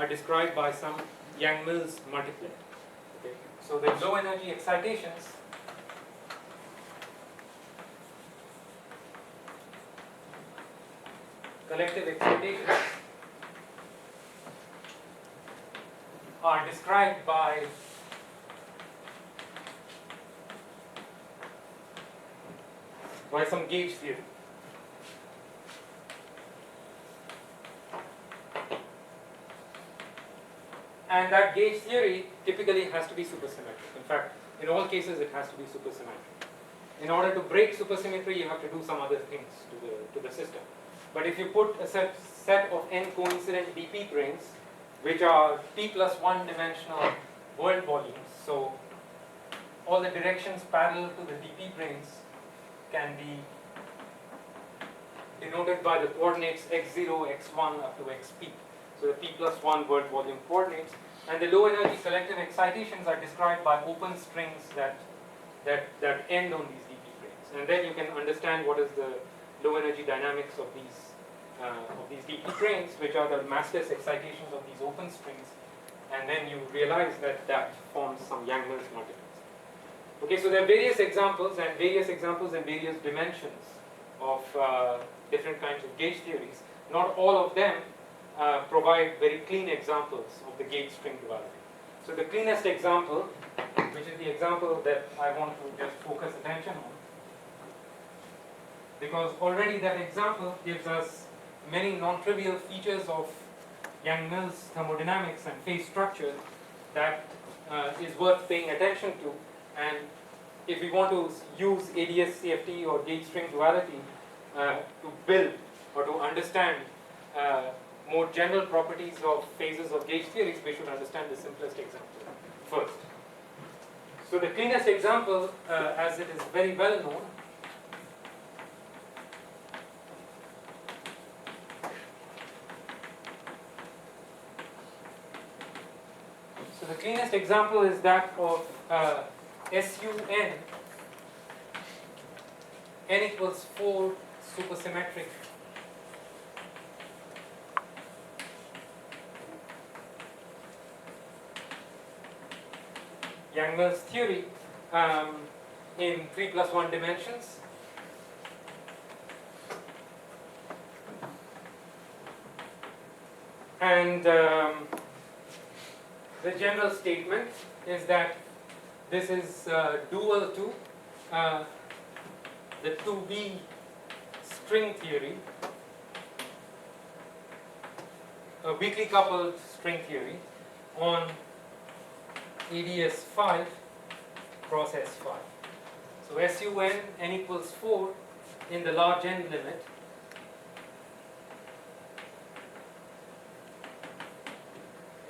are described by some Yang-Mills multiplet. Okay. So the low energy excitations collective excitations are described by some gauge theory. And that gauge theory typically has to be supersymmetric. In fact, in all cases it has to be supersymmetric. In order to break supersymmetry, you have to do some other things to the system. But if you put a set of n coincident dp branes, which are p plus 1 dimensional world volumes, so all the directions parallel to the dp branes can be denoted by the coordinates x0, x1 up to xp. So the p plus 1 world volume coordinates, and the low energy collective excitations are described by open strings that end on these dp branes. And then you can understand what is the low energy dynamics of these dp branes, which are the massless excitations of these open strings, and then you realize that forms some Yang-Mills multiplets. Okay, so there are various examples in various dimensions of different kinds of gauge theories. Not all of them provide very clean examples of the gauge string duality. So the cleanest example, which is the example that I want to just focus attention on, because already that example gives us many non-trivial features of Yang-Mills thermodynamics and phase structure that is worth paying attention to. And if we want to use AdS, CFT or gauge string duality to build or to understand more general properties of phases of gauge theories, we should understand the simplest example first. So the cleanest example, as it is very well known, the cleanest example is that of SUN n equals 4 supersymmetric Yang-Mills theory in 3 plus 1 dimensions. And the general statement is that this is dual to the 2B string theory, a weakly coupled string theory on AdS 5 cross S5. So SUN n equals 4 in the large n limit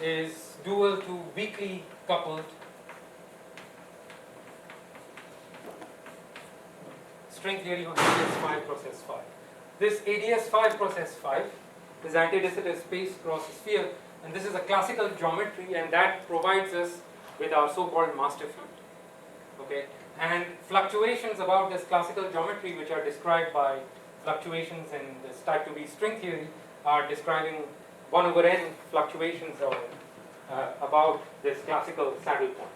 is dual to weakly coupled string theory on AdS 5 cross S5. This AdS 5 cross S5 is antidissonant space cross sphere, and this is a classical geometry, and that provides us with our so-called master field. Okay, and fluctuations about this classical geometry, which are described by fluctuations in this type 2B string theory, are describing 1 over n fluctuations about this classical saddle point.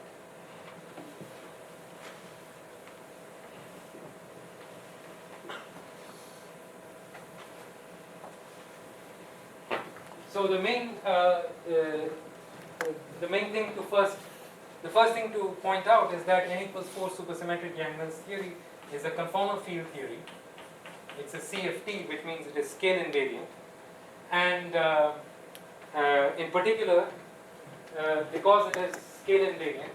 So the first thing to point out is that n equals 4 supersymmetric Yang-Mills theory is a conformal field theory. It's a CFT, which means it is scale invariant, and in particular, because it is scale invariant,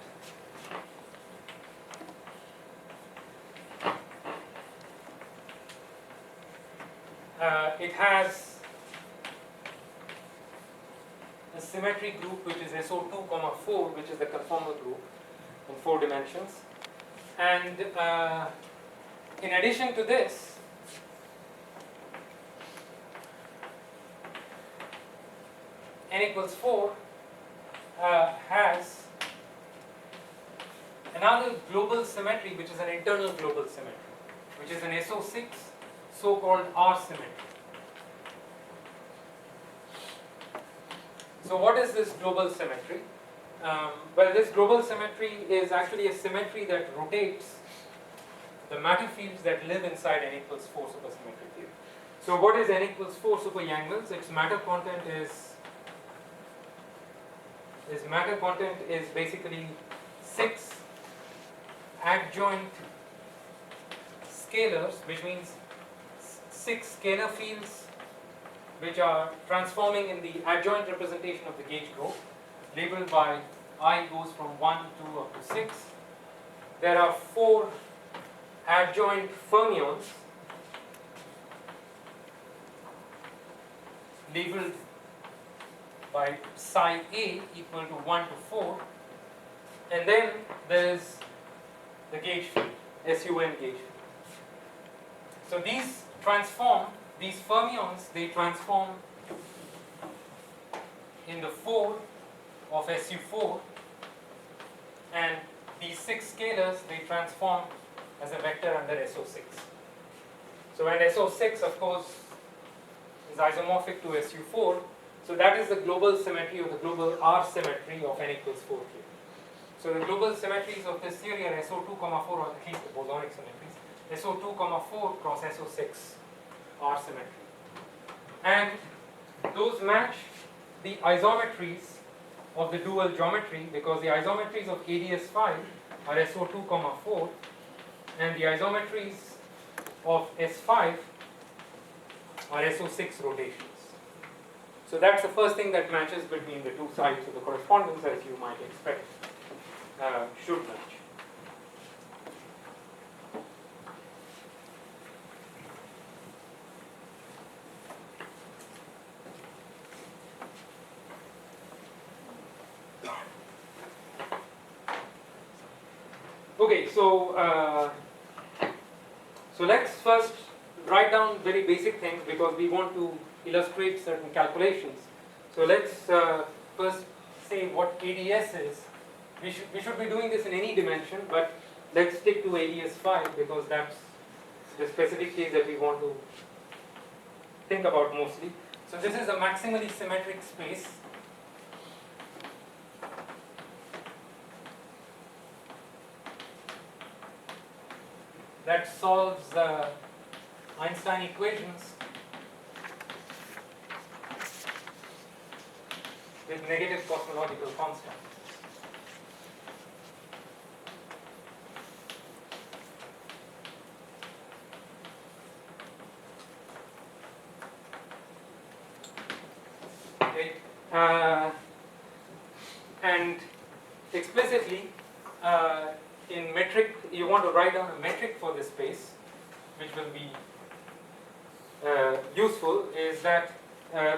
it has a symmetry group which is SO2, 4, which is the conformal group in 4 dimensions. And in addition to this, n equals 4 has another global symmetry, which is an internal global symmetry, which is an SO6 so-called R symmetry. So what is this global symmetry? Well, this global symmetry is actually a symmetry that rotates the matter fields that live inside n equals 4 supersymmetric theory. So what is n equals 4 super Yang-Mills? Its matter content is basically 6 adjoint scalars, which means 6 scalar fields which are transforming in the adjoint representation of the gauge group, labeled by I goes from 1, 2 up to 6. There are 4 adjoint fermions labeled by psi A equal to 1 to 4, and then there is the gauge field, SUN gauge field. So these fermions, they transform in the 4 of SU4, and these 6 scalars, they transform as a vector under SO6. So when SO6, of course, is isomorphic to SU4, so that is the global symmetry, or the global R symmetry of n equals 4 here. So the global symmetries of this theory are SO2, 4, or at least the bosonic symmetries, SO2, 4 cross SO6 R symmetry. And those match the isometries of the dual geometry, because the isometries of AdS5 are SO2, 4, and the isometries of S5 are SO6 rotations. So that's the first thing that matches between the two sides of the correspondence, as you might expect should match. Okay, so let's first write down very basic things, because we want to illustrate certain calculations. So let's first say what AdS is. We should be doing this in any dimension, but let's stick to AdS5, because that's the specific case that we want to think about mostly. So this is a maximally symmetric space. That solves the Einstein equations with negative cosmological constant. Okay, and explicitly in metric, you want to write down a metric for this space, which will be useful. Is that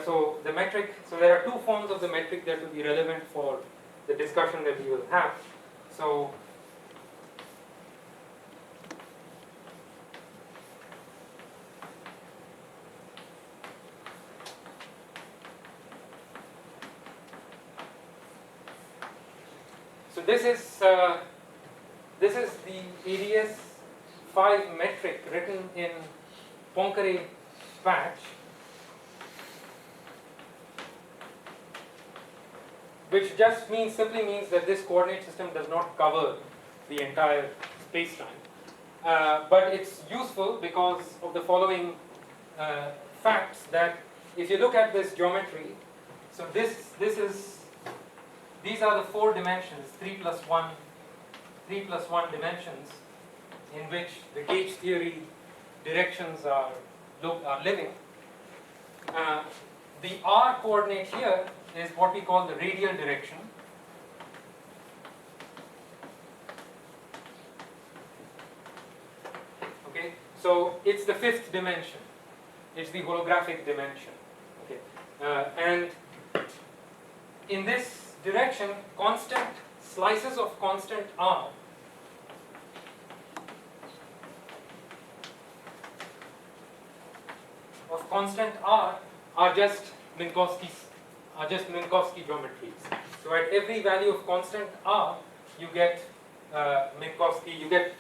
so the metric? So there are two forms of the metric that will be relevant for the discussion that we will have. So this is the AdS5 metric written in Poincare patch, which just simply means that this coordinate system does not cover the entire space-time. But it's useful because of the following facts, that if you look at this geometry, so these are the 4 dimensions, 3 plus 1 dimensions, in which the gauge theory directions are living. The R coordinate here is what we call the radial direction. Okay, so it's the 5th dimension. It's the holographic dimension. Okay, and in this direction, constant slices of constant R are just Minkowski geometries. So at every value of constant R, you get Minkowski. You get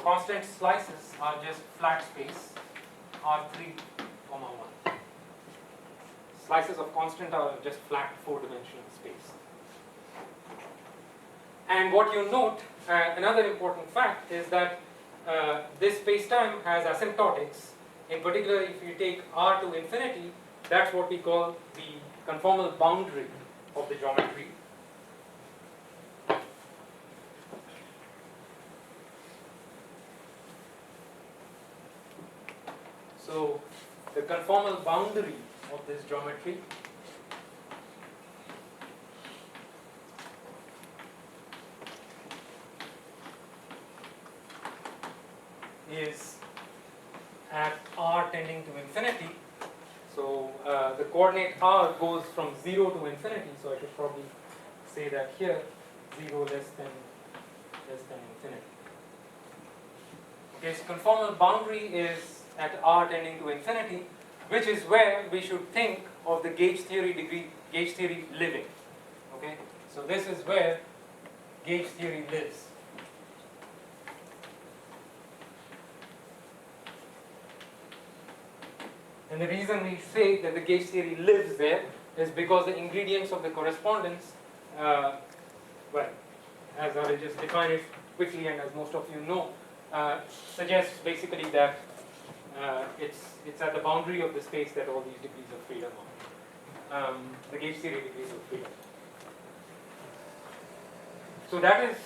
constant slices are just flat space R3, 1. slices of constant are just flat 4-dimensional space. And what you note, another important fact is that this space-time has asymptotics. In particular, if you take R to infinity, that's what we call the conformal boundary of the geometry. So the conformal boundary of this geometry is at R tending to infinity. So the coordinate R goes from 0 to infinity, so I should probably say that here 0 less than infinity. Okay, so conformal boundary is at R tending to infinity, which is where we should think of the gauge theory living. Okay, so this is where gauge theory lives. And the reason we say that the gauge theory lives there is because the ingredients of the correspondence, well, as I will just define it quickly and as most of you know, suggests basically that it's at the boundary of the space that all these degrees of freedom are. The gauge theory degrees of freedom. So that is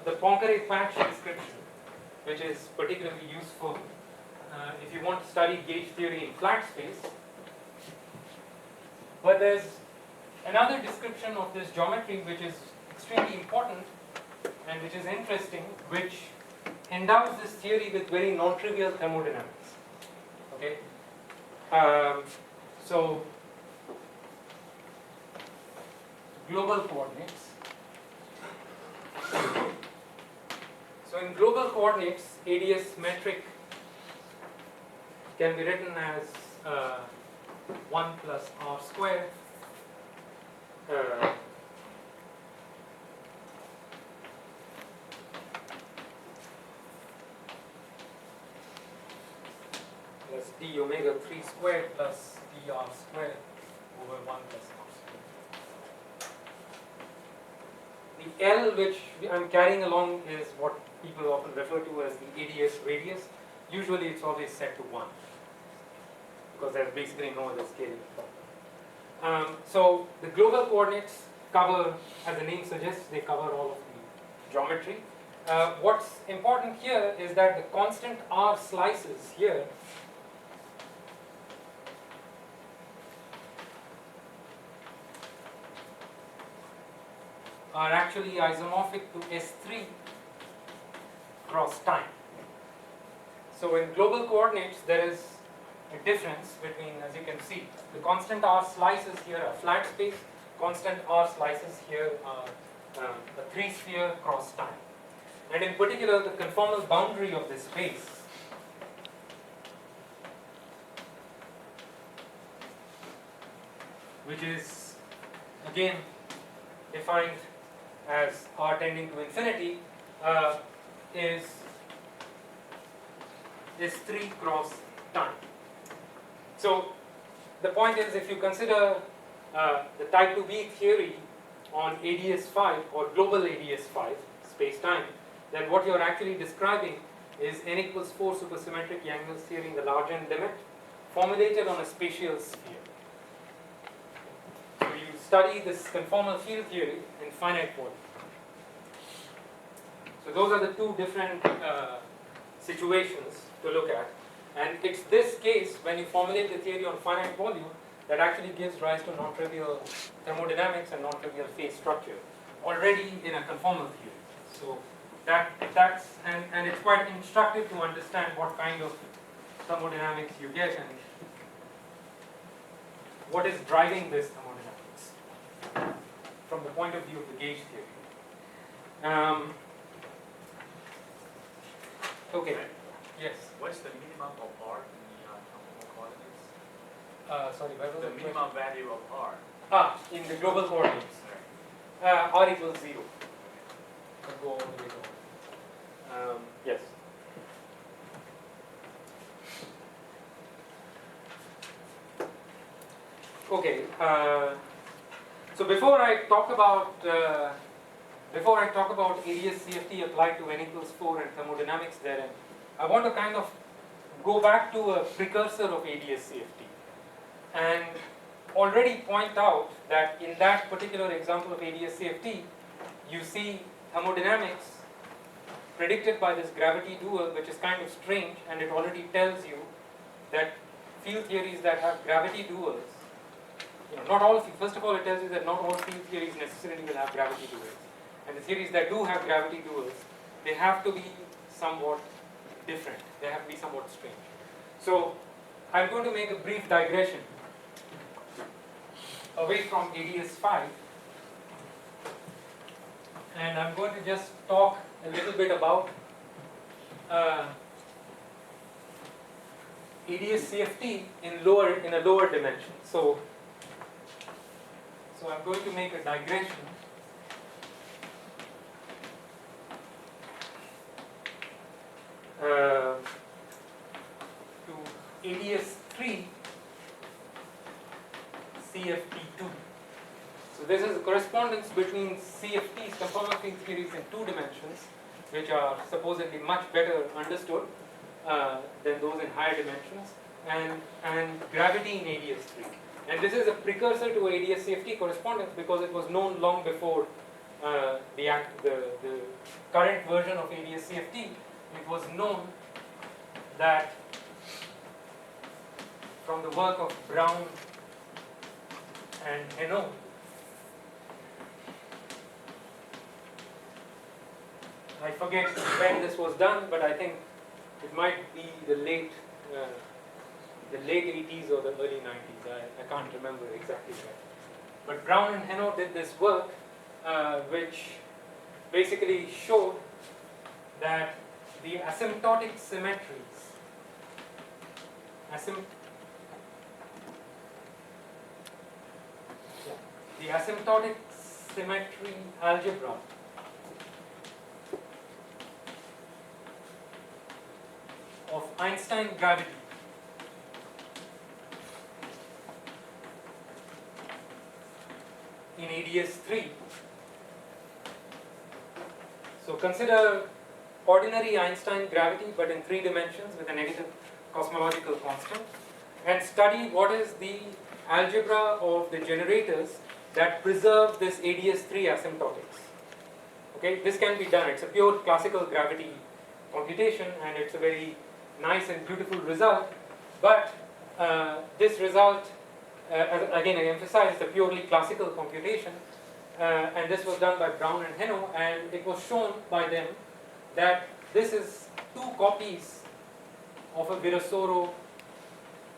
the Poincare patch description, which is particularly useful if you want to study gauge theory in flat space. But there's another description of this geometry which is extremely important and which is interesting, which endows this theory with very non-trivial thermodynamics. Okay, so global coordinates. So in global coordinates, AdS metric can be written as 1 plus R square plus d omega 3 squared plus dr squared over 1 plus R squared. The L which I'm carrying along is what people often refer to as the AdS radius. Usually it's always set to 1 because there's basically no other scaling problem. So the global coordinates cover, as the name suggests, they cover all of the geometry. What's important here is that the constant R slices here are actually isomorphic to S3 cross time. So in global coordinates, there is a difference between, as you can see, the constant R slices here are flat space, constant R slices here are a 3-sphere cross time. And in particular, the conformal boundary of this space which is again defined as R tending to infinity is 3 cross time. So the point is, if you consider the type 2b theory on AdS5 or global AdS5 space-time, then what you're actually describing is n equals 4 supersymmetric Yang-Mills theory in the large n limit formulated on a spatial sphere. So you study this conformal field theory in finite volume. So those are the two different situations to look at. And it's this case, when you formulate the theory on finite volume, that actually gives rise to non-trivial thermodynamics and non-trivial phase structure already in a conformal theory. So that's and it's quite instructive to understand what kind of thermodynamics you get and what is driving this thermodynamics from the point of view of the gauge theory. Okay. Yes. What's the minimum of R in the conformal coordinates? Sorry, where was the minimum value of R. In the global coordinates. R equals 0. I'll go all the way down. Yes. Okay. So before I talk about AdS CFT applied to N equals 4 and thermodynamics therein, I want to kind of go back to a precursor of AdS CFT and already point out that in that particular example of AdS CFT, you see thermodynamics predicted by this gravity dual, which is kind of strange, and it already tells you that field theories that have gravity duals, not all, first of all it tells you that not all field theories necessarily will have gravity duals. And the theories that do have gravity duals, they have to be somewhat different. They have to be somewhat strange. So I'm going to make a brief digression away from AdS 5, and I'm going to just talk a little bit about AdS CFT in a lower dimension. So I'm going to make a digression to AdS 3 CFT2. So this is a correspondence between CFTs, conformal field theories in 2 dimensions, which are supposedly much better understood than those in higher dimensions, and gravity in AdS 3. And this is a precursor to AdS CFT correspondence because it was known long before the current version of AdS CFT. It was known that from the work of Brown and Heno, I forget when this was done, but I think it might be the late 80s or the early 90s. I can't remember exactly when. But Brown and Heno did this work, which basically showed that the asymptotic symmetries, the asymptotic symmetry algebra of Einstein gravity in AdS 3. So consider ordinary Einstein gravity but in 3 dimensions with a negative cosmological constant, and study what is the algebra of the generators that preserve this AdS 3 asymptotics. Okay, this can be done. It's a pure classical gravity computation, and it's a very nice and beautiful result. But this result, again, I emphasize the purely classical computation, and this was done by Brown and Heno, and it was shown by them that this is 2 copies of a Virasoro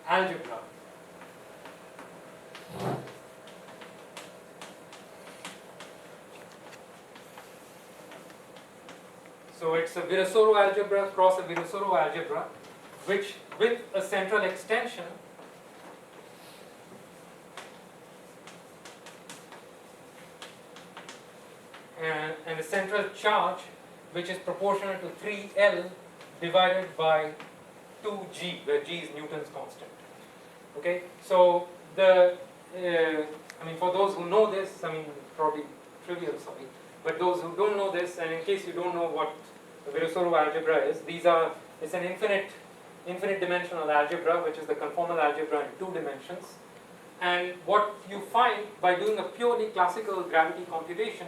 algebra. So it's a Virasoro algebra cross a Virasoro algebra, which with a central extension and a central charge which is proportional to 3L divided by 2G, where G is Newton's constant. Okay, so for those who know this, probably trivial, sorry, but those who don't know this, and in case you don't know what the Virasoro algebra is, it's an infinite dimensional algebra, which is the conformal algebra in 2 dimensions. And what you find by doing a purely classical gravity computation,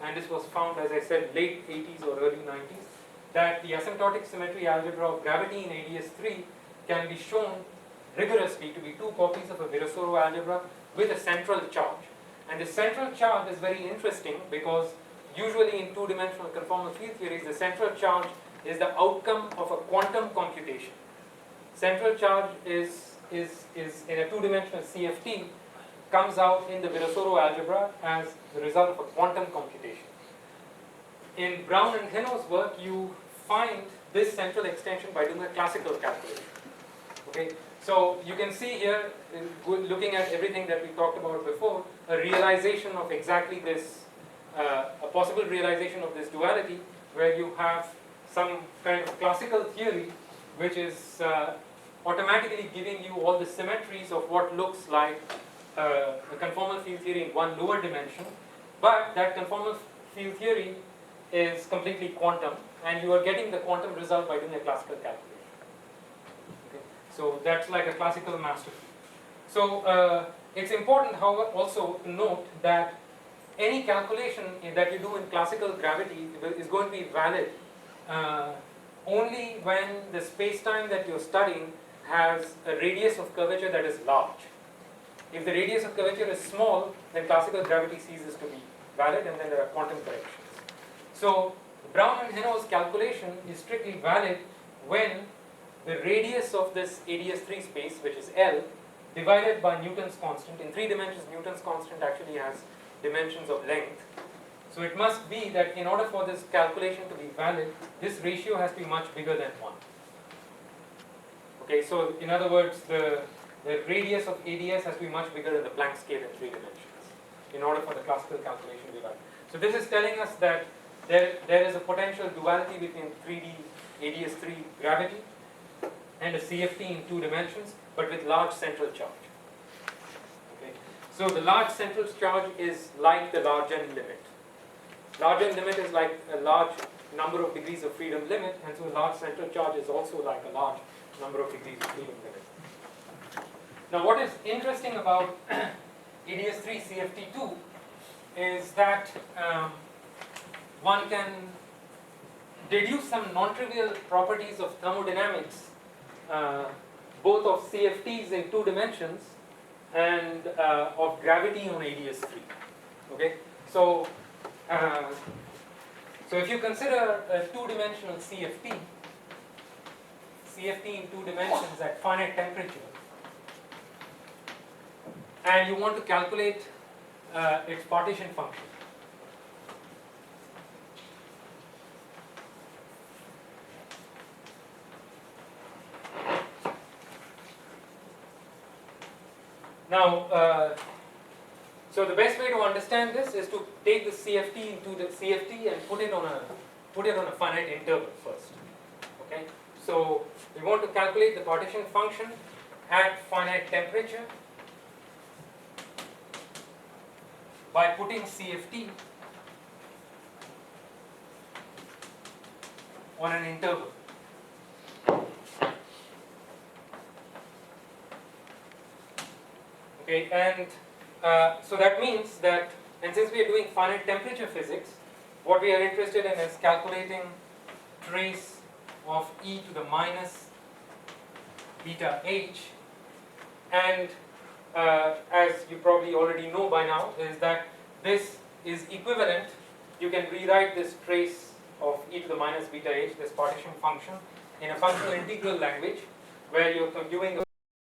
and this was found, as I said, late 80s or early 90s, that the asymptotic symmetry algebra of gravity in AdS 3 can be shown rigorously to be 2 copies of a Virasoro algebra with a central charge. And the central charge is very interesting because usually in 2-dimensional conformal field theories, the central charge is the outcome of a quantum computation. Central charge is in a 2-dimensional CFT, comes out in the Virasoro algebra as the result of a quantum computation. In Brown and Heno's work, you find this central extension by doing a classical calculation. Okay, so you can see here, looking at everything that we talked about before, a realization of exactly this, a possible realization of this duality, where you have some kind of classical theory which is automatically giving you all the symmetries of what looks like a conformal field theory in one lower dimension, but that conformal field theory is completely quantum, and you are getting the quantum result by doing a classical calculation. Okay? So that's like a classical master field. So it's important, however, also to note that any calculation that you do in classical gravity is going to be valid only when the space-time that you're studying has a radius of curvature that is large. If the radius of curvature is small, then classical gravity ceases to be valid, and then there are quantum corrections. So Brown and Heno's calculation is strictly valid when the radius of this AdS3 space, which is L, divided by Newton's constant. In 3 dimensions, Newton's constant actually has dimensions of length. So it must be that in order for this calculation to be valid, this ratio has to be much bigger than 1. Okay, so in other words, the radius of AdS has to be much bigger than the Planck scale in 3 dimensions in order for the classical calculation to be valid. So this is telling us that there is a potential duality between 3D AdS3 gravity and a CFT in 2 dimensions, but with large central charge. Okay. So the large central charge is like the large n limit. Large n limit is like a large number of degrees of freedom limit, and so a large central charge is also like a large number of degrees of freedom limit. Now what is interesting about AdS3 CFT2 is that one can deduce some non-trivial properties of thermodynamics, both of CFTs in 2 dimensions and of gravity on AdS3. Okay, so if you consider a 2-dimensional CFT in 2 dimensions at finite temperature, and you want to calculate its partition function. Now, so the best way to understand this is to take the CFT into the CFT and put it on a finite interval first. Okay, so we want to calculate the partition function at finite temperature by putting CFT on an interval. Okay, and so that means that, and since we are doing finite temperature physics, what we are interested in is calculating trace of e to the minus beta h, and as you probably already know by now, is that this is equivalent. You can rewrite this trace of e to the minus beta h, this partition function, in a functional integral language, where you're doing